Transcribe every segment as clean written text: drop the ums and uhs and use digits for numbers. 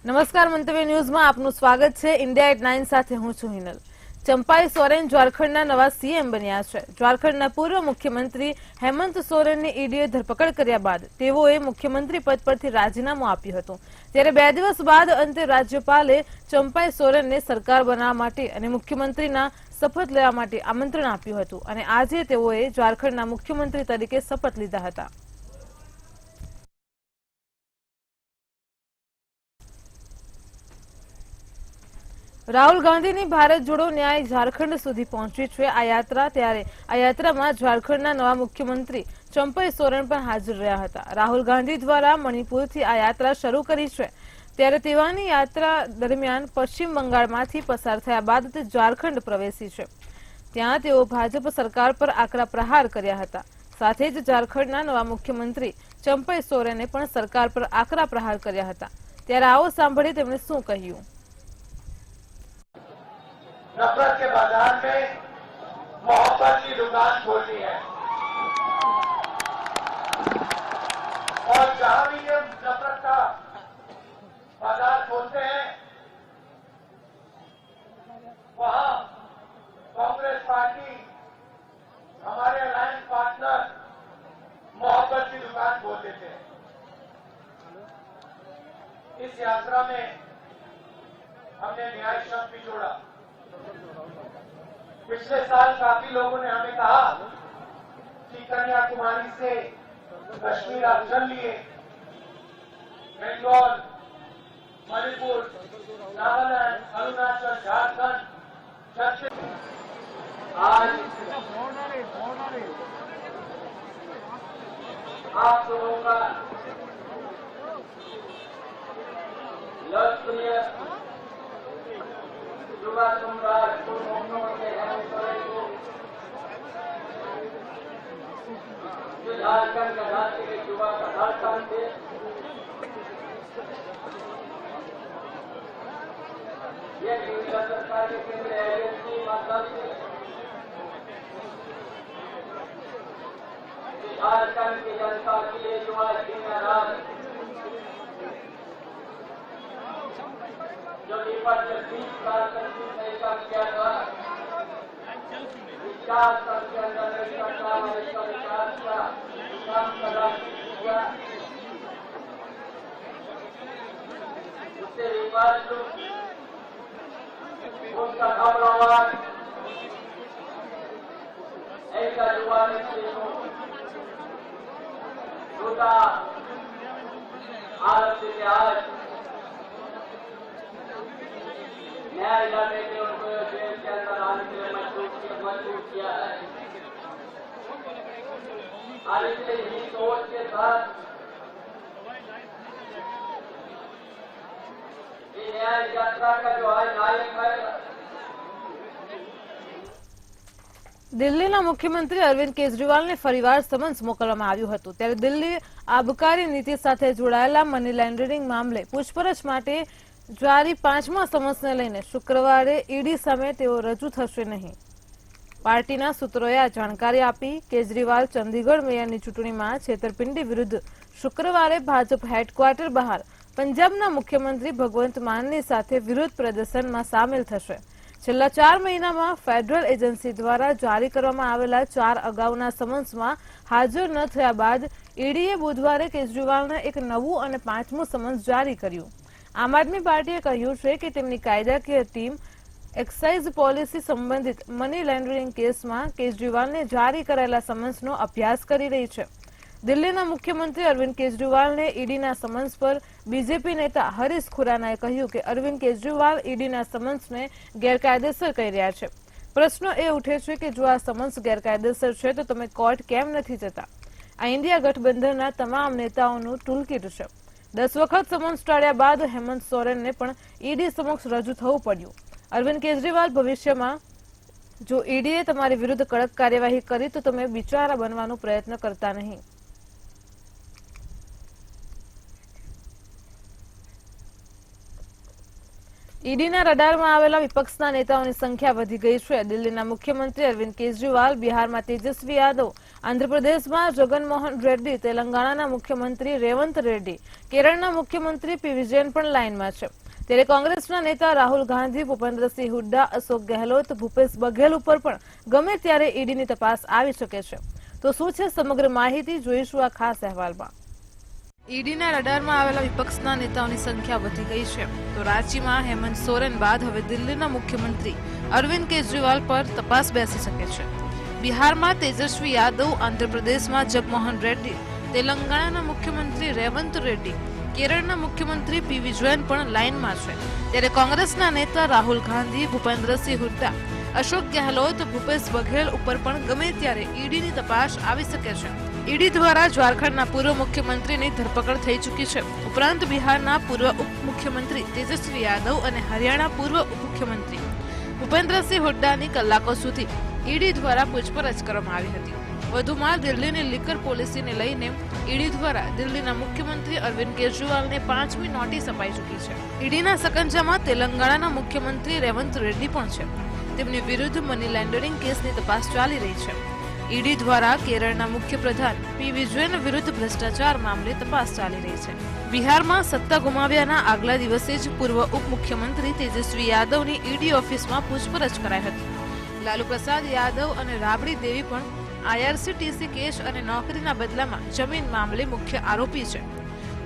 નમસ્કાર, મંતવ્ય ન્યૂઝમાં આપનું સ્વાગત છે। ઇન્ડિયા એટ 9 સાથે હું છું હિનલ। ચંપાઈ સોરેન ઝારખંડના નવા સીએમ બન્યા છે। ઝારખંડના પૂર્વ મુખ્યમંત્રી હેમંત સોરેનની ઈડીએ ધરપકડ કર્યા બાદ તેઓએ મુખ્યમંત્રી પદ પરથી રાજીનામું આપ્યું હતું। ત્યારે 2 દિવસ બાદ અંતે રાજ્યપાલે ચંપાઈ સોરેનને સરકાર બનાવવા માટે અને મુખ્યમંત્રીના શપથ લેવા માટે આમંત્રણ આપ્યું હતું અને આજે તેઓએ ઝારખંડના મુખ્યમંત્રી તરીકે શપથ લીધા હતા। રાહુલ ગાંધીની ભારત જોડો ન્યાય ઝારખંડ સુધી પહોંચી છે આ યાત્રા। ત્યારે આ યાત્રામાં ઝારખંડના નવા મુખ્યમંત્રી ચંપાઈ સોરેન પણ હાજર રહ્યા હતા। રાહુલ ગાંધી દ્વારા મણિપુરથી આ યાત્રા શરૂ કરી છે। ત્યારે તેવાની યાત્રા દરમિયાન પશ્ચિમ બંગાળમાંથી પસાર થયા બાદ તે ઝારખંડ પ્રવેશી છે। ત્યાં તેઓ ભાજપ સરકાર પર આકરા પ્રહાર કર્યા હતા। સાથે જ ઝારખંડના નવા મુખ્યમંત્રી ચંપાઈ સોરેને પણ સરકાર પર આકરા પ્રહાર કર્યા હતા। ત્યારે આવો સાંભળીએ તેમણે શું કહ્યું। नफरत के बाजार में मोहब्बत की दुकान खोलनी है और जहां भी ये नफरत का बाजार खोलते हैं वहां कांग्रेस पार्टी हमारे अलायंस पार्टनर मोहब्बत की दुकान खोल देते हैं। इस यात्रा में हमने न्याय शब्द भी जोड़ा। पिछले साल काफी लोगों ने हमें कहा कि कन्याकुमारी से कश्मीर आप चल लिए, बेंगलोर, मणिपुर, नागालैंड, अरुणाचल, झारखंड, छत्तीसगढ़, आज आप लोगों का लोकप्रिय युवा सम्राट मुख्यमंत्री हेमंत सोरेन को जो झारखंड का राज्य के युवा का धड़कन थे, ये केंद्र सरकार के केंद्रीय एजेंसी माध्यम से झारखंड की जनता के लिए युवा दिन रात जो विपक्ष के 20 साल तक नहीं काम किया था, इस 4 साल के अंदर सरकार ने इसका विकास का काम करा किया। उससे विपक्ष उसका घबराहट ऐसा युवा नेत्री छोटा भारत से आज न्याय लड़ने के उनको जेल के अंदर आने के लिए मजबूर किया है। और इसलिए ही सोच के साथ ये न्याय यात्रा का जो आज नायक है દિલ્હીના મુખ્યમંત્રી અરવિંદ કેજરીવાલને ફરીવાર સમન્સ મોકલવામાં આવ્યું હતું। ત્યારે દિલ્હી આબકારી નીતિ સાથે જોડાયેલા મની લોન્ડરિંગ મામલે પૂછપરછ માટે જારી 5મા સમન્સને લઈને શુક્રવારે ઈડી સામે તેઓ રજૂ થશે નહીં। પાર્ટીના સૂત્રોએ આ જાણકારી આપી। કેજરીવાલ ચંદીગઢ મેયરની ચૂંટણીમાં છેતરપિંડી વિરુદ્ધ શુક્રવારે ભાજપ હેડક્વાર્ટર બહાર પંજાબના મુખ્યમંત્રી ભગવંત માનની સાથે વિરોધ પ્રદર્શનમાં સામેલ થશે। છેલ્લા 4 મહિનામાં ફેડરલ એજન્સી દ્વારા જારી કરવામાં આવેલા 4 અગાઉના સમન્સમાં હાજર ન થયા બાદ ઈડીએ બુધવારે કેજરીવાલને એક નવું અને 5મું સમન્સ જારી કર્યું। આમ આદમી પાર્ટીએ કહ્યું છે કે તેમની કાયદાકીય ટીમ એક્સાઇઝ પોલિસી સંબંધિત મની લોન્ડરિંગ કેસમાં કેજરીવાલને જારી કરાયેલા સમન્સનો અભ્યાસ કરી રહી છે। દિલ્હીના મુખ્યમંત્રી અરવિંદ કેજરીવાલને ઈડીના સમન્સ પર બીજેપી નેતા હરીશ ખુરાનાએ કહ્યું કે અરવિંદ કેજરીવાલ ઈડીના સમન્સને ગેરકાયદેસર કહી રહ્યા છે। પ્રશ્ન એ ઉઠે છે કે જો આ સમન્સ ગેરકાયદેસર છે તો તમે કોર્ટ કેમ નથી જતા? આ ઇન્ડિયા ગઠબંધનના તમામ નેતાઓનું ટૂલકીટ છે। 10 વખત સમન્સ ટાળ્યા બાદ હેમંત સોરેનને પણ ઈડી સમક્ષ રજૂ થવું પડ્યું। અરવિંદ કેજરીવાલ ભવિષ્યમાં જો ઈડીએ તમારી વિરુદ્ધ કડક કાર્યવાહી કરી તો તમે બિચારા બનવાનો પ્રયત્ન કરતા નહીં। ઈડીના રડારમાં આવેલા વિપક્ષના નેતાઓની સંખ્યા વધી ગઈ છે। દિલ્હીના મુખ્યમંત્રી અરવિંદ કેજરીવાલ, બિહારમાં તેજસ્વી યાદવ આંધ્રપ્રદેશમાં જગનમોહન રેડ્ડી, તેલંગાણાના મુખ્યમંત્રી રેવંત રેડ્ડી, કેરળના મુખ્યમંત્રી પી વિજયન પણ લાઇનમાં છે. ત્યારે કોંગ્રેસના નેતા રાહુલ ગાંધી, ભૂપેન્દ્રસિંહ હુડ્ડા, અશોક ગેહલોત, ભૂપેશ બઘેલ ઉપર પણ ગમે ત્યારે ઈડીની તપાસ આવી શકે છે. તો શું છે સમગ્ર માહિતી, જોઈશું આ ખાસ અહેવાલમાં. ઈડીના રડારમાં આવેલા વિપક્ષના નેતાઓની સંખ્યા વધી ગઈ છે. તો રાંચીમાં હેમંત સોરેન બાદ હવે દિલ્હીના મુખ્યમંત્રી અરવિંદ કેજરીવાલ પર તપાસ બેસી શકે છે. બિહારમાં તેજસ્વી યાદવ, આંધ્રપ્રદેશમાં જગમોહન રેડ્ડી, તેલંગાણાના મુખ્યમંત્રી રેવંત રેડ્ડી, કેરળના મુખ્યમંત્રી પી વિજયન પણ લાઇનમાં છે. ત્યારે કોંગ્રેસના નેતા રાહુલ ગાંધી, ભૂપેન્દ્રસિંહ હુડ્ડા, અશોક ગેહલોત, ભૂપેશ બઘેલ ઉપર પણ ગમે ત્યારે ઈડીની તપાસ આવી શકે છે. ઈડી દ્વારા ઝારખંડના પૂર્વ મુખ્યમંત્રીની ધરપકડ થઈ ચૂકી છે. ઉપરાંત બિહારના પૂર્વ ઉપમુખ્યમંત્રી તેજસ્વી યાદવ અને હરિયાણા પૂર્વ ઉપમુખ્યમંત્રી ભૂપેન્દ્રસિંહ હુડ્ડાની કલાકો સુધી ઈડી દ્વારા પૂછપરછ કરવામાં આવી હતી. વધુમાં દિલ્હીની લીકર પોલિસીને લઈને ઈડી દ્વારા દિલ્હીના મુખ્યમંત્રી અરવિંદ કેજરીવાલને 5મી નોટિસ અપાઈ ચૂકી છે. ઈડીના સકંજામાં તેલંગાણાના મુખ્યમંત્રી રેવંત રેડ્ડી પણ છે. તેમની વિરુદ્ધ મની લોન્ડરિંગ કેસની તપાસ ચાલી રહી છે. ઈડી દ્વારા કેરળના મુખ્યપ્રધાન પી વિજયન વિરુદ્ધ ભ્રષ્ટાચાર મામલે તપાસ ચાલી રહી છે. બિહારમાં સત્તા ગુમાવ્યાના આગલા દિવસે જ પૂર્વ ઉપમુખ્યમંત્રી તેજસ્વી યાદવની ઈડી ઓફિસમાં પૂછપરછ કરાઈ હતી. લાલુ પ્રસાદ યાદવ અને રાબડી દેવી પણ આઈઆરસીટીસી કેસ અને નોકરીના બદલામાં જમીન મામલે મુખ્ય આરોપી છે.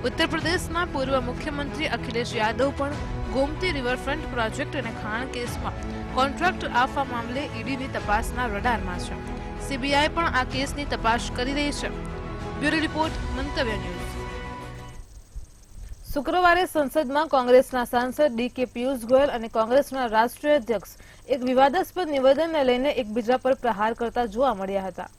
ઉત્તર પ્રદેશના પૂર્વ મુખ્યમંત્રી અખિલેશ યાદવ પણ ગોમતી રિવરફ્રન્ટ પ્રોજેક્ટ અને ખાણ કેસમાં કોન્ટ્રાક્ટ આપવા મામલે ઈડીની તપાસના રડારમાં છે. સીબીઆઈ પણ આ કેસની તપાસ કરી રહી છે. બ્યુરો રિપોર્ટ, મંતવ્ય ન્યૂઝ. શુક્રવારે સંસદમાં કોંગ્રેસના સાંસદ ડી.કે. પિયુષ ગોયલ અને કોંગ્રેસના રાષ્ટ્રીય અધ્યક્ષ એક વિવાદાસ્પદ નિવેદનને લઈને એકબીજા પર પ્રહાર કરતા જોવા મળ્યા હતા.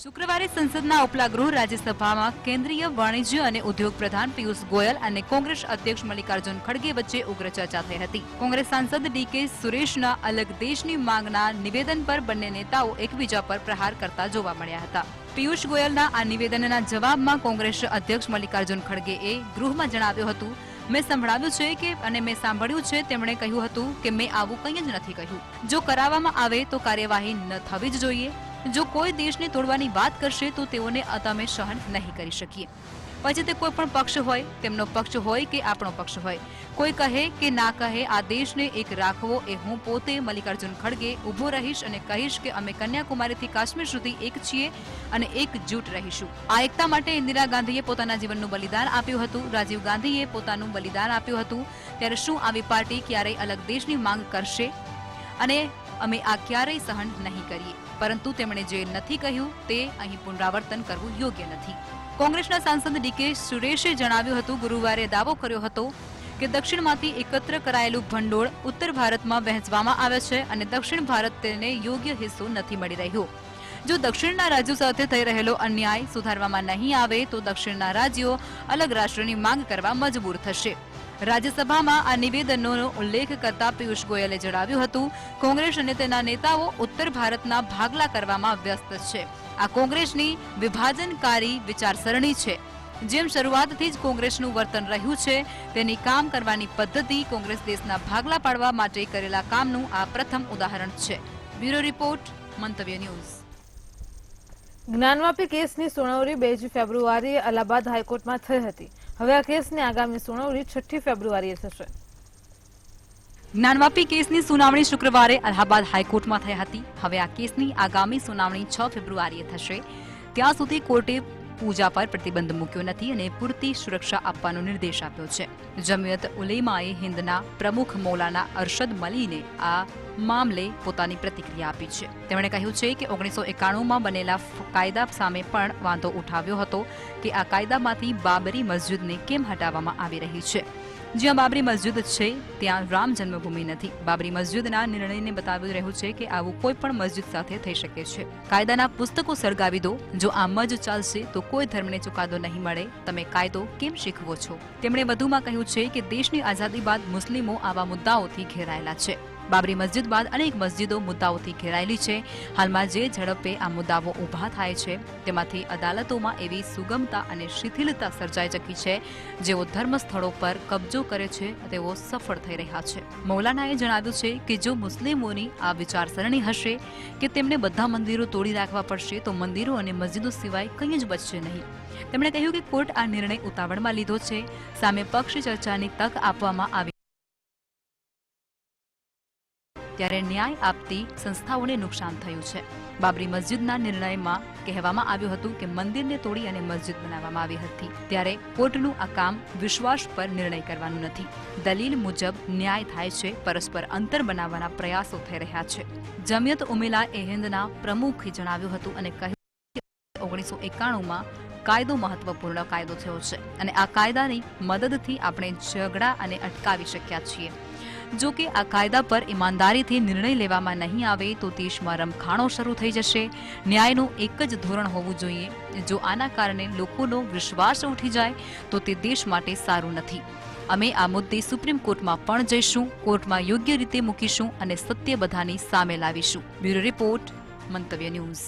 શુક્રવારે સંસદના ઉપલા ગૃહ રાજ્યસભામાં કેન્દ્રીય વાણિજ્ય અને ઉદ્યોગ પ્રધાન પિયુષ ગોયલ અને કોંગ્રેસ અધ્યક્ષ મલ્લિકાર્જુન ખડગે વચ્ચે ઉગ્ર ચર્ચા થઈ હતી. કોંગ્રેસ સાંસદ ડી.કે. સુરેશના અલગ દેશની માંગના નિવેદન પર બંને નેતાઓ એકબીજા પર પ્રહાર કરતા જોવા મળ્યા હતા. પિયુષ ગોયલના આ નિવેદનના જવાબમાં કોંગ્રેસ અધ્યક્ષ મલ્લિકાર્જુન ખડગેએ ગૃહમાં જણાવ્યું હતું, મેં સંભળાવ્યું છે કે અને મેં સાંભળ્યું છે. તેમણે કહ્યું હતું કે મેં આવું કંઈ જ નથી કહ્યું. જો કરાવવામાં આવે તો કાર્યવાહી ન થવી જ જોઈએ. જો કોઈ દેશને તોડવાની વાત કરશે તો તેઓને અમે સહન નહીં કરી શકીએ. પછી તે કોઈ પણ પક્ષ હોય, તેમનો પક્ષ હોય કે આપણો પક્ષ હોય, કોઈ કહે કે ના કહે, આ દેશને એક રાખવો એ હું પોતે મલ્લિકાર્જુન ખડગે ઊભો રહીશ અને કહીશ કે અમે કન્યાકુમારીથી કાશ્મીર સુધી એક છીએ અને એકજૂટ રહીશું. આ એકતા માટે ઇન્દિરા ગાંધીએ પોતાના જીવનનું બલિદાન આપ્યું હતું, રાજીવ ગાંધીએ પોતાનું બલિદાન આપ્યું હતું. ત્યારે શું આવી પાર્ટી ક્યારેય અલગ દેશની માંગ કરશે? અને અમે આ ક્યારેય સહન નહીં કરીએ. પરંતુ તેમણે જે નથી કહ્યું તે અહીં પુનરાવર્તન કરવું યોગ્ય નથી. કોંગ્રેસના સાંસદ ડી.કે. સુરેશે જણાવ્યું હતું, ગુરુવારે દાવો કર્યો હતો કે દક્ષિણમાંથી એકત્ર કરાયેલું ભંડોળ ઉત્તર ભારતમાં વહેંચવામાં આવે છે અને દક્ષિણ ભારત તેને યોગ્ય હિસ્સો નથી મળી રહ્યો. જો દક્ષિણના રાજ્યો સાથે થઈ રહેલો અન્યાય સુધારવામાં નહીં આવે તો દક્ષિણના રાજ્યો અલગ રાષ્ટ્રની માંગ કરવા મજબૂર થશે. રાજ્યસભામાં આ નિવેદનનો ઉલ્લેખ કરતા પિયુષ ગોયલે જણાવ્યું હતું, કોંગ્રેસ અને તેના નેતાઓ ઉત્તર ભારતના ભાગલા કરવામાં વ્યસ્ત છે. આ કોંગ્રેસની વિભાજનકારી વિચારસરણી છે. જેમ શરૂઆતથી જ કોંગ્રેસનું વર્તન રહ્યું છે તેની કામ કરવાની પદ્ધતિ કોંગ્રેસ દેશના ભાગલા પાડવા માટે કરેલા કામનું આ પ્રથમ ઉદાહરણ છે. બ્યુરો રિપોર્ટ, મંતવ્ય ન્યૂઝ. જ્ઞાનવાપી કેસની સુનાવણી 2 ફેબ્રુઆરીએ અલ્હાબાદ હાઈકોર્ટમાં થઈ હતી. હવે આ કેસની આગામી સુનાવણી 6 ફેબ્રુઆરીએ થશે. જ્ઞાનવાપી કેસની સુનાવણી શુક્રવારે અલ્હાબાદ હાઈકોર્ટમાં થઈ હતી. હવે આ કેસની આગામી સુનાવણી 6 ફેબ્રુઆરીએ થશે. ત્યાં સુધી કોર્ટે પૂજા પર પ્રતિબંધ મૂક્યો નથી અને પૂરતી સુરક્ષા આપવાનો નિર્દેશ આપ્યો છે. જમિયત ઉલેમાએ હિન્દના પ્રમુખ મૌલાના અરશદ મલીને આ મામલે પોતાની પ્રતિક્રિયા આપી છે. તેમણે કહ્યું છે કે 1991માં બનેલા કાયદા સામે પણ વાંધો ઉઠાવ્યો હતો કે આ કાયદામાંથી બાબરી મસ્જિદને કેમ હટાવવામાં આવી રહી છે. જ્યાં બાબરી મસ્જિદ છે ત્યાં રામ જન્મભૂમિ નથી. બાબરી મસ્જિદના નિર્ણયને બતાવી રહ્યું છે કે આવું કોઈ પણ મસ્જિદ સાથે થઈ શકે છે. કાયદાના પુસ્તકો સળગાવી દો. જો આમ જ ચાલશે તો કોઈ ધર્મને ચુકાદો નહીં મળે. તમે કાયદો કેમ શીખવો છો? તેમણે વધુમાં કહ્યું છે કે દેશની આઝાદી બાદ મુસ્લિમો આવા મુદ્દાઓથી ઘેરાયેલા છે. બાબરી મસ્જિદ બાદ અનેક મસ્જિદો મુદ્દાઓથી ઘેરાયેલી છે. હાલમાં જે ઝડપે આ મુદ્દાઓ ઊભા થાય છે તેમાંથી અદાલતોમાં એવી સુગમતા અને શિથિલતા સર્જાઈ ચૂકી છે જેઓ ધર્મ સ્થળો પર કબજો કરે છે તેઓ સફળ થઈ રહ્યા છે. મૌલાનાએ જણાવ્યું છે કે જો મુસ્લિમોની આ વિચારસરણી હશે કે તેમને બધા મંદિરો તોડી રાખવા પડશે તો મંદિરો અને મસ્જિદો સિવાય કંઈ જ બચશે નહીં. તેમણે કહ્યું કે કોર્ટ આ નિર્ણય ઉતાવળમાં લીધો છે. સામે પક્ષ ચર્ચાની તક આપવામાં આવી ત્યારે ન્યાય આપતી સંસ્થાઓને નુકસાન થયું છે. બાબરી મસ્જિદના નિર્ણયમાં કહેવામાં આવ્યું હતું કે મંદિરને તોડી અને મસ્જિદ બનાવવામાં આવી હતી, ત્યારે કોર્ટનું આ કામ વિશ્વાસ પર નિર્ણય કરવાનું નથી. દલીલ મુજબ ન્યાય થાય છે, પરસ્પર અંતર બનાવવાના પ્રયાસો થઈ રહ્યા છે. જમિયત ઉમેલા એ હિન્દના પ્રમુખે જણાવ્યું હતું અને કહ્યું કે 1991માં કાયદો મહત્વપૂર્ણ કાયદો થયો છે અને આ કાયદાની મદદથી આપણે ઝઘડા અને અટકાવી શક્યા છીએ. જો કે આ કાયદા પર ઈમાનદારીથી નિર્ણય લેવામાં નહીં આવે તો દેશમાં રમખાણો શરૂ થઈ જશે. ન્યાયનું એક જ ધોરણ હોવું જોઈએ. જો આના કારણે લોકોનો વિશ્વાસ ઉઠી જાય તો તે દેશ માટે સારું નથી. અમે આ મુદ્દે સુપ્રીમ કોર્ટમાં પણ જઈશું, કોર્ટમાં યોગ્ય રીતે મૂકીશું અને સત્ય બધાની સામે લાવીશું. બ્યુરો રિપોર્ટ, મંતવ્ય ન્યૂઝ.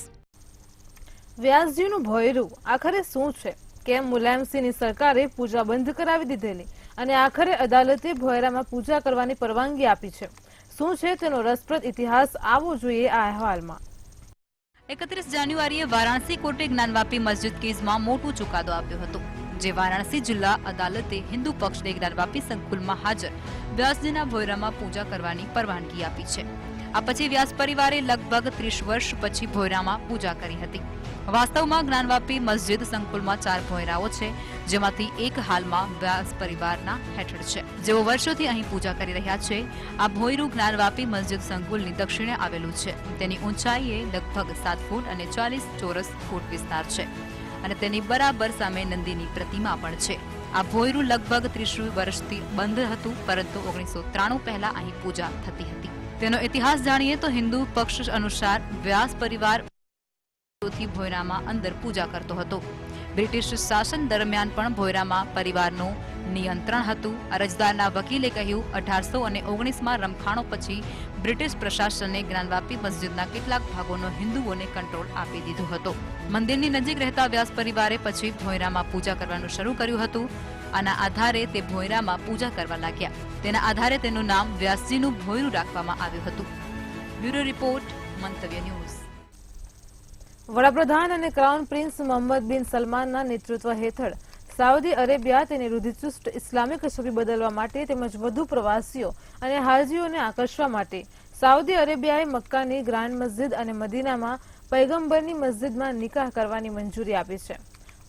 વ્યાસજીનું ભોયરું આખરે શું છે? કેમ મુલાયમસિંહની સરકારે પૂજા બંધ કરાવી દીધેલી અને આખરે અદાલતે ભોયરામાં પૂજા કરવાની પરવાનગી આપી છે? શું છે તેનો રસપ્રદ ઇતિહાસ? આવો જોઈએ આ અહેવાલમાં. 31 જાન્યુઆરીએ વારાણસી કોર્ટે જ્ઞાનવાપી મસ્જિદ કેસમાં મોટો ચુકાદો આપ્યો હતો, જે વારાણસી જિલ્લા અદાલતે હિન્દુ પક્ષને જ્ઞાનવાપી સંકુલમાં હાજર વ્યાસજીના ભોયરામાં પૂજા કરવાની પરવાનગી આપી છે. આ પછી વ્યાસ પરિવારે લગભગ 30 વર્ષ પછી ભોયરામાં પૂજા કરી હતી. વાસ્તવમાં જ્ઞાનવાપી મસ્જિદ સંકુલમાં 4 ભોયરાઓ છે, જેમાંથી એક હાલમાં વ્યાસ પરિવારના હેઠળ છે, જેઓ વર્ષોથી અહીં પૂજા કરી રહ્યા છે. આ ભોયરું જ્ઞાનવાપી મસ્જિદ સંકુલની દક્ષિણે આવેલું છે. તેની ઊંચાઈએ લગભગ 7 ફૂટ અને 40 ચોરસ ફૂટ વિસ્તાર છે અને તેની બરાબર સામે નંદીની પ્રતિમા પણ છે. આ ભોયરું લગભગ 30 વર્ષથી બંધ હતું, પરંતુ 1993 પહેલા અહીં પૂજા થતી હતી. તેનો ઇતિહાસ જાણીએ તો હિન્દુ પક્ષ અનુસાર વ્યાસ પરિવાર ભોયરામાં અંદર પૂજા કરતો હતો. બ્રિટિશ શાસન દરમિયાન પણ ભોયરામાં પરિવારનું નિયંત્રણ હતું. અરજદારના વકીલે કહ્યું, 1819માં રમખાણો પછી બ્રિટિશ પ્રશાસને જ્ઞાનવાપી મસ્જિદના કેટલાક ભાગોનો હિન્દુઓને કંટ્રોલ આપી દીધો હતો. મંદિરની નજીક રહેતા વ્યાસ પરિવારે પછી ભોયરામાં પૂજા કરવાનું શરૂ કર્યું હતું. આના આધારે તે ભોયરામાં પૂજા કરવા લાગ્યા. તેના આધારે તેનું નામ વ્યાસજીનું ભોયરું રાખવામાં આવ્યું હતું. બ્યુરો રિપોર્ટ, મંતવ્ય ન્યૂઝ. વડાપ્રધાન અને ક્રાઉન પ્રિન્સ મોહમ્મદ બિન સલમાનના નેતૃત્વ હેઠળ સાઉદી અરેબિયા તેની રૂઢિચુસ્ત ઇસ્લામિક છબી બદલવા માટે તેમજ વધુ પ્રવાસીઓ અને હાજીઓને આકર્ષવા માટે સાઉદી અરેબિયાએ મક્કાની ગ્રાન્ડ મસ્જિદ અને મદીનામાં પૈગંબરની મસ્જિદમાં નિકાહ કરવાની મંજૂરી આપી છે.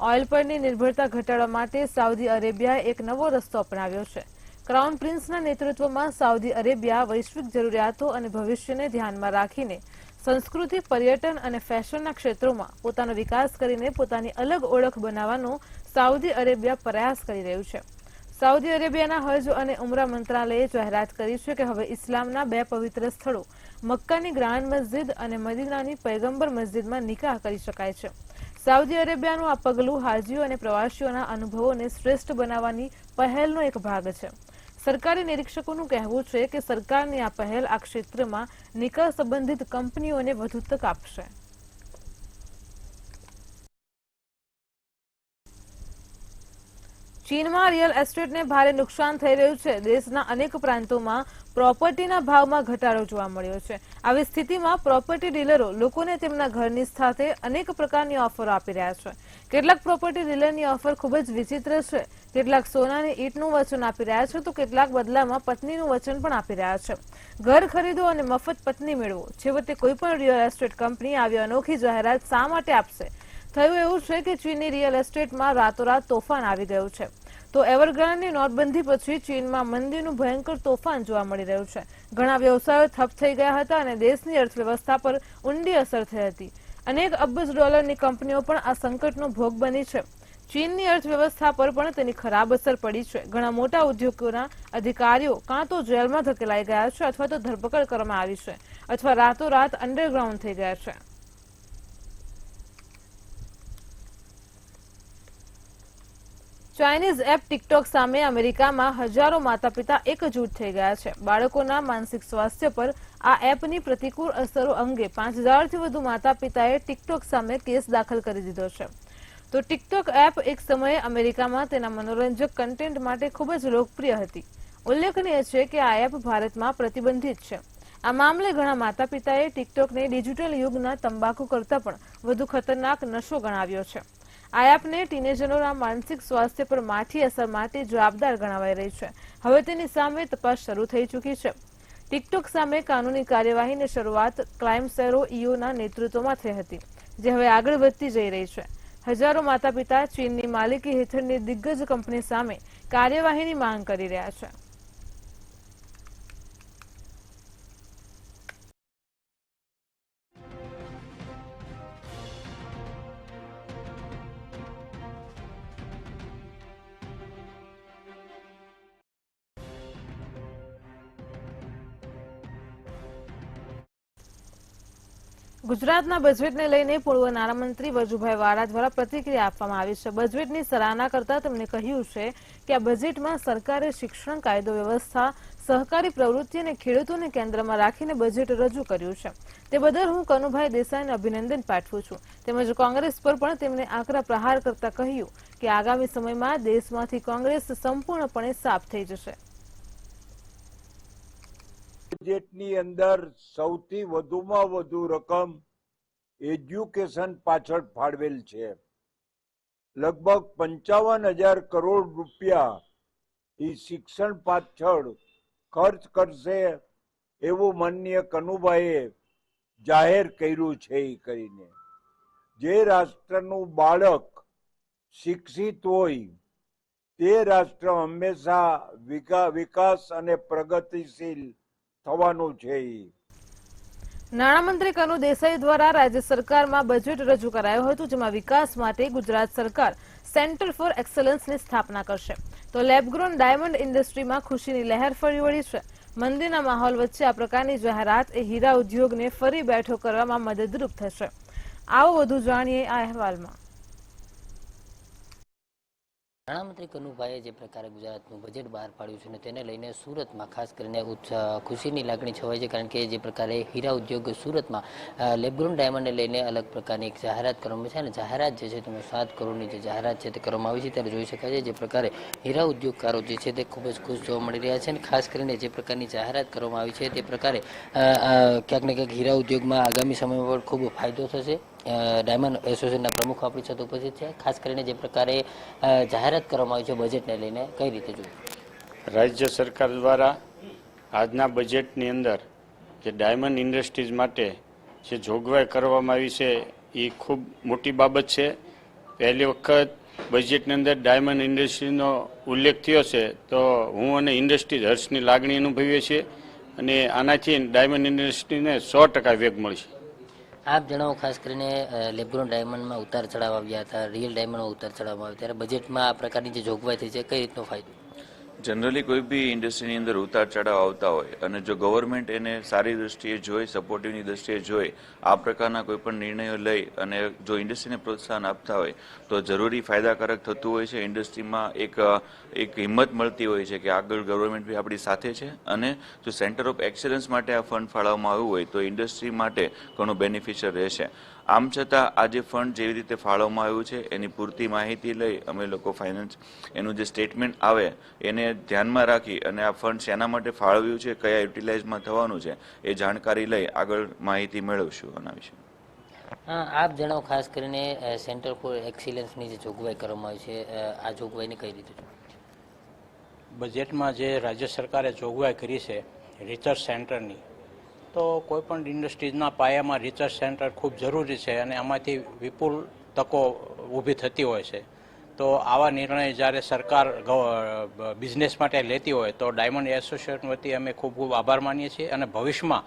ઓઇલ પરની નિર્ભરતા ઘટાડવા માટે સાઉદી અરેબિયાએ એક નવો રસ્તો અપનાવ્યો છે. ક્રાઉન પ્રિન્સના નેતૃત્વમાં સાઉદી અરેબિયા વૈશ્વિક જરૂરિયાતો અને ભવિષ્યને ધ્યાનમાં રાખીને સંસ્કૃતિ, પર્યટન અને ફેશનના ક્ષેત્રોમાં પોતાનો વિકાસ કરીને પોતાની અલગ ઓળખ બનાવવાનો સાઉદી અરેબિયા પ્રયાસ કરી રહ્યું છે. સાઉદી અરેબિયાના હજ અને ઉમરા મંત્રાલયે જાહેરાત કરી છે કે હવે ઇસ્લામના 2 પવિત્ર સ્થળો મક્કાની ગ્રાન્ડ મસ્જિદ અને મદીનાની પૈગંબર મસ્જિદમાં નિકાહ કરી શકાય છે. સાઉદી અરેબિયાનું આ પગલું હાજીઓ અને પ્રવાસીઓના અનુભવોને શ્રેષ્ઠ બનાવવાની પહેલનો એક ભાગ છે. સરકારી નિરીક્ષકોનું કહેવું છે કે સરકારની આ પહેલ આ ક્ષેત્રમાં નિકાહ સંબંધિત કંપનીઓને વધુ તક આપશે. ચીનમાં રિયલ એસ્ટેટને ભારે નુકસાન થઈ રહ્યું છે. દેશના અનેક પ્રાંતોમાં પ્રોપર્ટીના ભાવમાં ઘટાડો જોવા મળ્યો છે. આવી સ્થિતિમાં પ્રોપર્ટી ડીલરો લોકોને તેમના ઘરની સાથે અનેક પ્રકારની ઓફરો આપી રહ્યા છે. કેટલાક પ્રોપર્ટી ડીલરની ઓફર ખૂબ જ વિચિત્ર છે. કેટલાક સોનાની ઈંટનું વચન આપી રહ્યા છે તો કેટલાક બદલામાં પત્નીનું વચન પણ આપી રહ્યા છે. ઘર ખરીદો અને મફત પત્ની મેળવો. છેવટે કોઈ પણ રિયલ એસ્ટેટ કંપની આવી અનોખી જાહેરાત શા માટે આપશે? થયું એવું છે કે ચીનની રિયલ એસ્ટેટમાં રાતોરાત તોફાન આવી ગયું છે. તો એવરગ્રાન્ડની નોટબંધી પછી ચીનમાં મંદીનું ભયંકર તોફાન જોવા મળી રહ્યું છે. ઘણા વ્યવસાયો ઠપ થઈ ગયા હતા અને દેશની અર્થવ્યવસ્થા પર ઊંડી અસર થઈ હતી. અનેક અબજ ડોલરની કંપનીઓ પણ આ સંકટનો ભોગ બની છે. ચીનની અર્થવ્યવસ્થા પર પણ તેની ખરાબ અસર પડી છે. ઘણા મોટા ઉદ્યોગોના અધિકારીઓ કાં તો જેલમાં ધકેલાઈ ગયા છે અથવા તો ધરપકડ કરવામાં આવી છે અથવા રાતોરાત અંડરગ્રાઉન્ડ થઈ ગયા છે. ચાઇનીઝ એપ ટિકટોક સામે અમેરિકામાં હજારો માતા પિતા એકજૂટ થઈ ગયા છે. બાળકોના માનસિક સ્વાસ્થ્ય પર આ એપની પ્રતિકૂળ અસરો અંગે 5000થી વધુ માતા પિતાએ ટિકટોક સામે કેસ દાખલ કરી દીધો છે. તો ટિકટોક એપ એક સમયે અમેરિકામાં તેના મનોરંજક કન્ટેન્ટ માટે ખૂબ જ લોકપ્રિય હતી. ઉલ્લેખનીય છે કે આ એપ ભારતમાં પ્રતિબંધિત છે. આ મામલે ઘણા માતા પિતાએ ટિકટોકને ડિજિટલ યુગના તંબાકુ કરતાં પણ વધુ ખતરનાક નશો ગણાવ્યો છે. આ એપને ટીનેજરોના માનસિક સ્વાસ્થ્ય પર માઠી અસર માટે જવાબદાર ગણાવાઈ રહી છે. હવે તેની સામે તપાસ શરૂ થઈ ચૂકી છે. ટિકટોક સામે કાનૂની કાર્યવાહીની શરૂઆત ક્રાઇમ સેરો ઈઓના નેતૃત્વમાં થઈ હતી, જે હવે આગળ વધતી જઈ રહી છે. હજારો માતા પિતા ચીનની માલિકી હેઠળની દિગ્ગજ કંપની સામે કાર્યવાહીની માંગ કરી રહ્યા છે. ગુજરાતના બજેટને લઈને પૂર્વ નાણામંત્રી વજુભાઈ વાળા દ્વારા પ્રતિક્રિયા આપવામાં આવી છે. બજેટની સરાહના કરતા તેમણે કહ્યું છે કે આ બજેટમાં સરકારે શિક્ષણ, કાયદો વ્યવસ્થા, સહકારી પ્રવૃત્તિ અને ખેડૂતોને કેન્દ્રમાં રાખીને બજેટ રજૂ કર્યું છે. તે બદલ હું કનુભાઈ દેસાઈને અભિનંદન પાઠવું છું. તેમજ કોંગ્રેસ પર પણ તેમણે આકરા પ્રહાર કરતા કહ્યું કે આગામી સમયમાં દેશમાંથી કોંગ્રેસ સંપૂર્ણપણે સાફ થઈ જશે. બજેટની અંદર સૌથી વધુમાં વધુ રકમ એજ્યુકેશન પાછળ ફાળવેલ છે. લગભગ 55,000 કરોડ રૂપિયા એ શિક્ષણ પાછળ ખર્ચ કરશે એવું માનનીય કનુભાઈએ જાહેર કર્યું છે. એ કરીને જે રાષ્ટ્રનું બાળક શિક્ષિત હોય તે રાષ્ટ્ર હંમેશા વિકાસ અને પ્રગતિશીલ થવાનું છે. નાણામંત્રી કનુ દેસાઈ દ્વારા રાજ્ય સરકારમાં બજેટ રજૂ કરાયું હતું, જેમાં વિકાસ માટે ગુજરાત સરકાર સેન્ટર ફોર એક્સલન્સની સ્થાપના કરશે. તો લેબગ્રોન ડાયમંડ ઇન્ડસ્ટ્રીમાં ખુશીની લહેર ફરી વળી છે. મંદીના માહોલ વચ્ચે આ પ્રકારની જાહેરાત એ હીરા ઉદ્યોગને ફરી બેઠો કરવામાં મદદરૂપ થશે. આવો વધુ જાણીએ આ અહેવાલમાં. નાણામંત્રી કનુભાઈએ જે પ્રકારે ગુજરાતનું બજેટ બહાર પાડ્યું છે અને તેને લઈને સુરતમાં ખાસ કરીને ખુશીની લાગણી છવાઈ છે, કારણ કે જે પ્રકારે હીરા ઉદ્યોગ સુરતમાં લેબગ્રોન ડાયમંડને લઈને અલગ પ્રકારની એક જાહેરાત કરવામાં છે અને જાહેરાત જે છે તેમાં 7 કરોડની જે જાહેરાત છે તે કરવામાં આવી છે. ત્યારે જોઈ શકાય છે જે પ્રકારે હીરા ઉદ્યોગકારો જે છે તે ખૂબ જ ખુશ જોવા મળી રહ્યા છે અને ખાસ કરીને જે પ્રકારની જાહેરાત કરવામાં આવી છે તે પ્રકારે ક્યાંક ને ક્યાંક હીરા ઉદ્યોગમાં આગામી સમયમાં પણ ખૂબ ફાયદો થશે. ડાયમંડ એસોસિએશનના પ્રમુખ આપણી સાથે ઉપસ્થિત છે. ખાસ કરીને જે પ્રકારે જાહેરાત કરવામાં આવી છે બજેટને લઈને કઈ રીતે જોયું? રાજ્ય સરકાર દ્વારા આજના બજેટની અંદર જે ડાયમંડ ઇન્ડસ્ટ્રીઝ માટે જે જોગવાઈ કરવામાં આવી છે એ ખૂબ મોટી બાબત છે. પહેલી વખત બજેટની અંદર ડાયમંડ ઇન્ડસ્ટ્રીનો ઉલ્લેખ થયો છે તો હું અને ઇન્ડસ્ટ્રીઝ હર્ષની લાગણી અનુભવીએ છીએ અને આનાથી ડાયમંડ ઇન્ડસ્ટ્રીને 100% વેગ મળશે. આપ જણાવો, ખાસ કરીને લેબગ્રોન ડાયમંડમાં ઉતાર ચઢાવ આવ્યા હતા, રિયલ ડાયમંડમાં ઉતાર ચઢાવ આવ્યા, ત્યારે બજેટમાં આ પ્રકારની જે જોગવાઈ થઈ છે કઈ રીતનો ફાયદો? જનરલી કોઈ બી ઇન્ડસ્ટ્રીની અંદર ઉતાર ચઢાવ આવતા હોય અને જો ગવર્મેન્ટ એને સારી દ્રષ્ટિએ જોઈ, સપોર્ટિવની દ્રષ્ટિએ જોઈ આ પ્રકારના કોઈ પણ નિર્ણયો લઈ અને જો ઇન્ડસ્ટ્રીને પ્રોત્સાહન આપતા હોય તો જરૂરી ફાયદાકારક થતું હોય છે. ઇન્ડસ્ટ્રીમાં એક હિંમત મળતી હોય છે કે આગળ ગવર્મેન્ટ બી આપણી સાથે છે અને જો સેન્ટર ઓફ એક્સલન્સ માટે આ ફંડ ફાળવવામાં આવ્યું હોય તો ઇન્ડસ્ટ્રી માટે ઘણું બેનિફિશિયલ રહેશે. આમ છતાં આ જે ફંડ જેવી રીતે ફાળવવામાં આવ્યું છે એની પૂરતી માહિતી લઈ અમે લોકો ફાઇનાન્સ એનું જે સ્ટેટમેન્ટ આવે એને ધ્યાનમાં રાખી અને આ ફંડ શેના માટે ફાળવ્યું છે, કયા યુટિલાઇઝમાં થવાનું છે એ જાણકારી લઈ આગળ માહિતી મેળવશું આના વિશે. આપ જણાવો, ખાસ કરીને સેન્ટર ફોર એક્સિલન્સની જે જોગવાઈ કરવામાં આવી છે આ જોગવાઈને કઈ રીતે જોવું? બજેટમાં જે રાજ્ય સરકારે જોગવાઈ કરી છે રિસર્ચ સેન્ટરની, તો કોઈપણ ઇન્ડસ્ટ્રીઝના પાયામાં રિસર્ચ સેન્ટર ખૂબ જરૂરી છે અને આમાંથી વિપુલ તકો ઊભી થતી હોય છે. તો આવા નિર્ણય જ્યારે સરકાર બિઝનેસ માટે લેતી હોય તો ડાયમંડ એસોસિએશન વતી અમે ખૂબ ખૂબ આભાર માનીએ છીએ અને ભવિષ્યમાં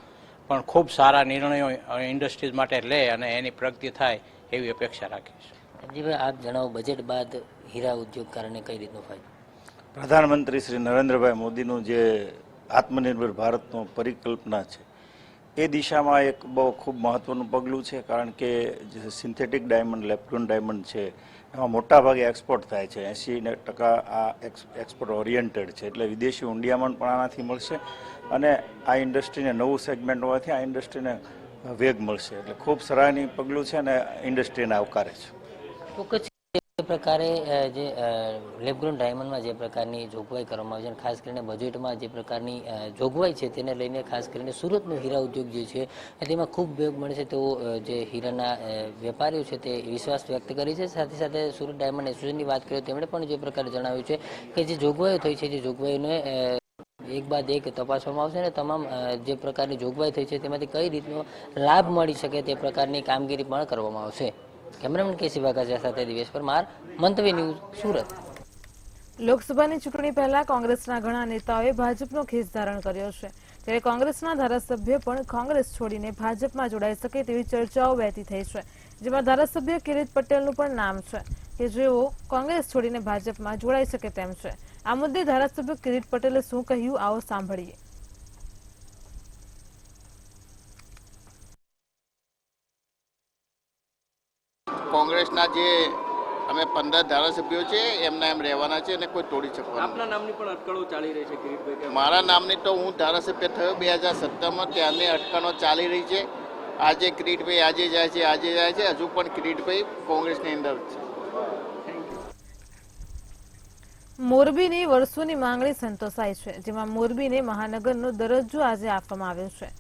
પણ ખૂબ સારા નિર્ણયો ઇન્ડસ્ટ્રીઝ માટે લે અને એની પ્રગતિ થાય એવી અપેક્ષા રાખીએ છીએ. અજીભાઈ, આપ જણાવો, બજેટ બાદ હીરા ઉદ્યોગકારોને કઈ રીતનો ફાયદો? પ્રધાનમંત્રી શ્રી નરેન્દ્રભાઈ મોદીનું જે આત્મનિર્ભર ભારતનો પરિકલ્પના છે એ દિશામાં એક બહુ ખૂબ મહત્વનું પગલું છે. કારણ કે જે સિન્થેટિક ડાયમંડ, લેબગ્રોન ડાયમંડ છે એમાં મોટા ભાગે એક્સપોર્ટ થાય છે. 80% આ એક્સપોર્ટ ઓરિએન્ટેડ છે, એટલે વિદેશી ઊંડિયામણ પણ આનાથી મળશે અને આ ઇન્ડસ્ટ્રીને નવું સેગમેન્ટ હોવાથી આ ઇન્ડસ્ટ્રીને વેગ મળશે. એટલે ખૂબ સરાહનીય પગલું છે અને ઇન્ડસ્ટ્રીને આવકારે છે. ચોક્કસ જે પ્રકારે જે લેબગ્રોન ડાયમંડમાં જે પ્રકારની જોગવાઈ કરવામાં આવી છે, ખાસ કરીને બજેટમાં જે પ્રકારની જોગવાઈ છે તેને લઈને ખાસ કરીને સુરતનો હીરા ઉદ્યોગ જે છે તેમાં ખૂબ વેગ મળે છે તેઓ જે હીરાના વેપારીઓ છે તે વિશ્વાસ વ્યક્ત કરી છે. સાથે સાથે સુરત ડાયમંડ એસોસિએશનની વાત કરીએ તેમણે પણ જે પ્રકારે જણાવ્યું છે કે જે જોગવાઈઓ થઈ છે, જે જોગવાઈઓને એક બાદ એક તપાસવામાં આવશે અને તમામ જે પ્રકારની જોગવાઈ થઈ છે તેમાંથી કઈ રીતનો લાભ મળી શકે તે પ્રકારની કામગીરી પણ કરવામાં આવશે. કેમેરામેન કેસી વાઘાજા સાથે દિવેશ પરમાર, મંતવ્ય ન્યૂઝ, સુરત. લોકસભાની ચૂંટણી પહેલા કોંગ્રેસના ઘણા નેતાઓએ ભાજપનો ખેસ ધારણ કર્યો છે, ત્યારે કોંગ્રેસના ધારાસભ્ય પણ કોંગ્રેસ છોડીને ભાજપમાં જોડાઈ શકે તેવી ચર્ચાઓ વહેતી થઈ છે, જેમાં ધારાસભ્ય કિરીટ પટેલનું પણ નામ છે કે જેઓ કોંગ્રેસ છોડીને ભાજપમાં જોડાઈ શકે તેમ છે. આ મુદ્દે ધારાસભ્ય કિરીટ પટેલે શું કહ્યું, આવો સાંભળીએ. કોંગ્રેસના જે અમે 15 ધારાસભ્યો છે એમના એમ રહેવાના છે અને કોઈ તોડી શકવાનું. આપના નામની પણ અટકળો ચાલી રહી છે કિરીટભાઈ? મારા નામની તો હું ધારાસભ્ય થયો 2017માં, ત્યારની અટકળો ચાલી રહી છે. આજે કિરીટભાઈ આજે જાય છે, હજુ પણ કિરીટભાઈ કોંગ્રેસની અંદર છે. મોરબીની વર્ષોની માંગણી સંતોષાઈ છે, જેમાં મોરબીને મહાનગરનો દરજ્જો આજે આપવામાં આવ્યો છે.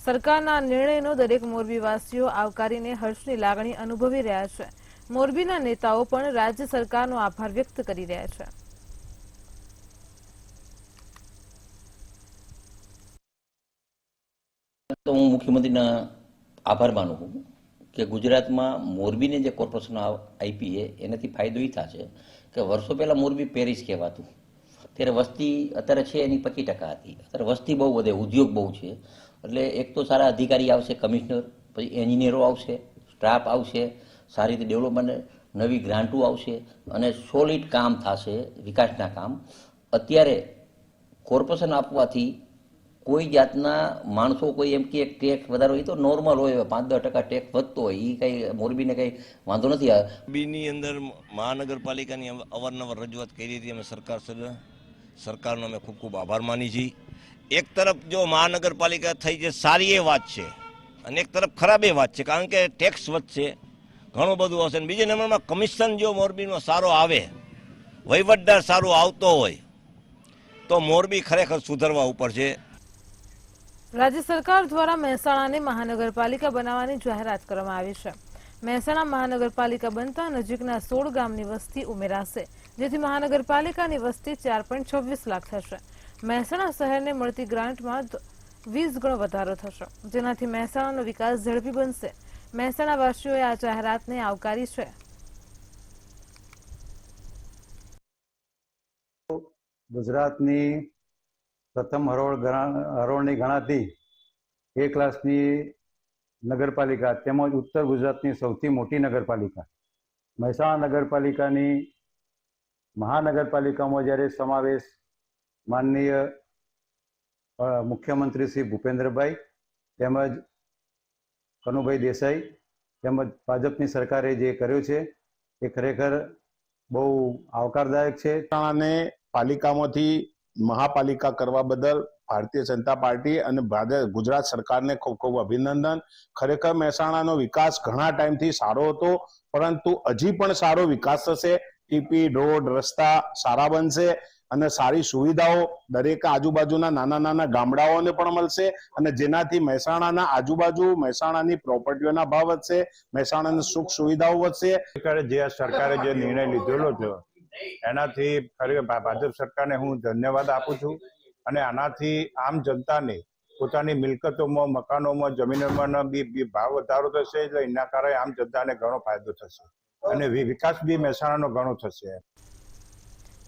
સરકારના નિર્ણયનો દરેક મોરબીવાસીઓ આવકારીને હર્ષની લાગણી અનુભવી રહ્યા છે. મોરબીના નેતાઓ પણ રાજ્ય સરકારનો આભાર વ્યક્ત કરી રહ્યા છે. તો હું મુખ્યમંત્રીના આભાર માનું છું કે ગુજરાતમાં મોરબીને જે કોર્પોરેશન આપી છે એનાથી ફાયદો એ થશે કે વર્ષો પહેલાં મોરબી પેરિસ કહેવાતું, ત્યારે વસ્તી અત્યારે છે એની 25% હતી. અત્યારે વસ્તી બહુ વધે, ઉદ્યોગ બહુ છે, એટલે એક તો સારા અધિકારી આવશે, કમિશનર, પછી એન્જિનિયરો આવશે, સ્ટાફ આવશે, સારી રીતે ડેવલપમેન્ટ, નવી ગ્રાન્ટો આવશે અને સોલિડ કામ થશે, વિકાસના કામ. અત્યારે કોર્પોરેશન આપવાથી કોઈ જાતના માણસો કોઈ એમ કે ટેક્સ વધારો એ તો નોર્મલ હોય, 5-10% ટેક્સ વધતો હોય, એ કંઈ મોરબીને કંઈ વાંધો નથી આવે. મોરબીની અંદર મહાનગરપાલિકાની અવારનવાર રજૂઆત કરી હતી અમે સરકારનો અમે ખૂબ ખૂબ આભાર માની છીએ. એક તરફ જો મહાનગરપાલિકા થઈ છે સારી એ વાત છે અને એક તરફ ખરાબ એ વાત છે, કારણ કે ટેક્સ વધશે, ઘણું બધું આવશે. અને બીજા નંબરમાં કમિશન જો મોરબીનો સારો આવે, વહીવટદાર સારો આવતો હોય તો મોરબી ખરેખર સુધરવા ઉપર છે. રાજ્ય સરકાર દ્વારા મહેસાણાને મહાનગરપાલિકા બનાવવાની જાહેરાત કરવામાં આવી છે. મહેસાણા મહાનગરપાલિકા બનતા નજીકના 16 ગામની વસ્તી ઉમેરાશે, જેથી મહાનગરપાલિકાની વસ્તી 4.26 લાખ થશે. મહેસાણા શહેરને મળતી ગ્રાન્ટમાં 20 ગણો વધારો થશે, જેનાથી મહેસાણાનો વિકાસ ઝડપી બનશે. મહેસાણા વાસીઓએ આ જાહેરાતને આવકારી છે. ગુજરાતની પ્રથમ હરોળની ગણાતી A ક્લાસની નગરપાલિકા તેમજ ઉત્તર ગુજરાતની સૌથી મોટી નગરપાલિકા મહેસાણા નગરપાલિકાની મહાનગરપાલિકામાં જ્યારે સમાવેશ માનનીય મુખ્યમંત્રી શ્રી ભૂપેન્દ્રભાઈ તેમજ કનુભાઈ દેસાઈ તેમજ ભાજપની સરકારે જે કર્યો છે એ ખરેખર બહુ આવકારદાયક છે. મહેસાણાને પાલિકામાંથી મહાપાલિકા કરવા બદલ ભારતીય જનતા પાર્ટી અને ગુજરાત સરકારને ખૂબ ખૂબ અભિનંદન. ખરેખર મહેસાણાનો વિકાસ ઘણા ટાઈમથી સારો હતો, પરંતુ હજી પણ સારો વિકાસ થશે. ટીપી, રોડ, રસ્તા સારા બનશે અને સારી સુવિધાઓ દરેક આજુબાજુના નાના નાના ગામડાઓને પણ મળશે અને જેનાથી મહેસાણાના આજુબાજુ મહેસાણાની પ્રોપર્ટીઓના ભાવ વધશે, મહેસાણાની સુખ સુવિધાઓ વધશે. જે સરકારે જે નિર્ણય લીધેલો છે એનાથી ખરેખર ભાજપ સરકારને હું ધન્યવાદ આપું છું અને આનાથી આમ જનતાને પોતાની મિલકતોમાં, મકાનોમાં, જમીનોમાં બી ભાવ વધારો થશે, એટલે એના કારણે આમ જનતાને ઘણો ફાયદો થશે અને વિકાસ બી મહેસાણાનો ઘણો થશે.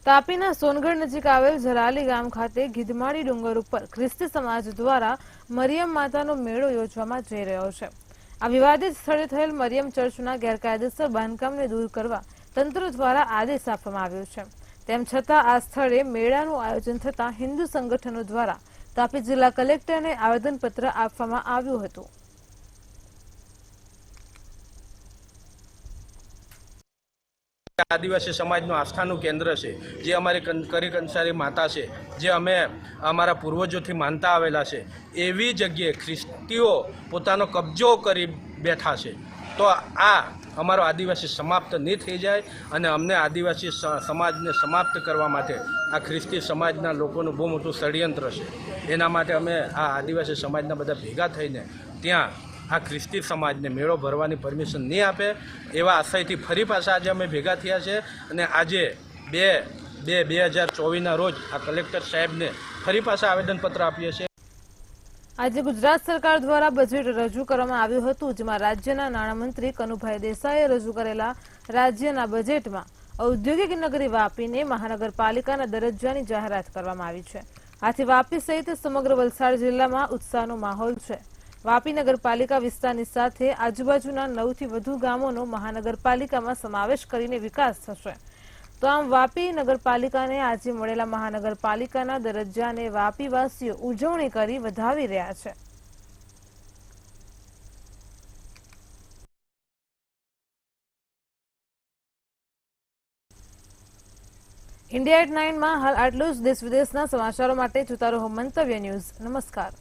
તાપીના સોનગઢ નજીક આવેલ જરાલી ગામ ખાતે ગીધમાળી ડુંગર ઉપર ખ્રિસ્તી સમાજ દ્વારા મરિયમ માતાનો મેળો યોજવામાં જઈ રહ્યો છે. આ વિવાદિત સ્થળે થયેલ મરિયમ ચર્ચના ગેરકાયદેસર બાંધકામને દૂર કરવા તંત્ર દ્વારા આદેશ આપવામાં આવ્યો છે. તેમ છતાં આ સ્થળે મેળાનું આયોજન થતાં હિન્દુ સંગઠનો દ્વારા તાપી જિલ્લા કલેક્ટરને આવેદનપત્ર આપવામાં આવ્યું હતું. આદિવાસી સમાજનું આસ્થાનું કેન્દ્ર છે, જે અમારી કરી કંસારી માતા છે, જે અમે અમારા પૂર્વજોથી માનતા આવેલા છે, એવી જગ્યાએ ખ્રિસ્તીઓ પોતાનો કબજો કરી બેઠા છે. તો આ અમારો આદિવાસી સમાપ્ત નહીં થઈ જાય અને અમને આદિવાસી સમાજને સમાપ્ત કરવા માટે આ ખ્રિસ્તી સમાજના લોકોનું બહુ મોટું ષડયંત્ર છે. એના માટે અમે આ આદિવાસી સમાજના બધા ભેગા થઈને ત્યાં આ ખ્રિસ્તી સમાજને મેળો ભરવાની પરમિશન નહીં આપે એવા આશયથી ફરી પાછા આજે અમે ભેગા થયા છે અને આજે 2024ના રોજ આ કલેક્ટર સાહેબને ફરી પાછા આવેદનપત્ર આપીએ છીએ. આજે ગુજરાત સરકાર દ્વારા બજેટ રજૂ કરવામાં આવ્યું હતું, જેમાં રાજ્યના નાણામંત્રી કનુભાઈ દેસાઈએ રજૂ કરેલા રાજ્યના બજેટમાં ઔદ્યોગિક નગરી વાપીને મહાનગરપાલિકાના દરજ્જાની જાહેરાત કરવામાં આવી છે. આથી વાપી સહિત સમગ્ર વલસાડ જિલ્લામાં ઉત્સાહનો માહોલ છે. વાપી નગરપાલિકા વિસ્તારની સાથે આજુબાજુના 9થી વધુ ગામોનો મહાનગરપાલિકામાં સમાવેશ કરીને વિકાસ થશે. તો આમ વાપી નગરપાલિકાને આજે મળેલા મહાનગરપાલિકાના દરજ્જાને વાપીવાસીઓ ઉજવણી કરી વધાવી રહ્યા છે. ઇન્ડિયા એટ 9માં હાલ આટલું જ. દેશ વિદેશના સમાચારો માટે જોતા રહો મંતવ્ય ન્યૂઝ. નમસ્કાર.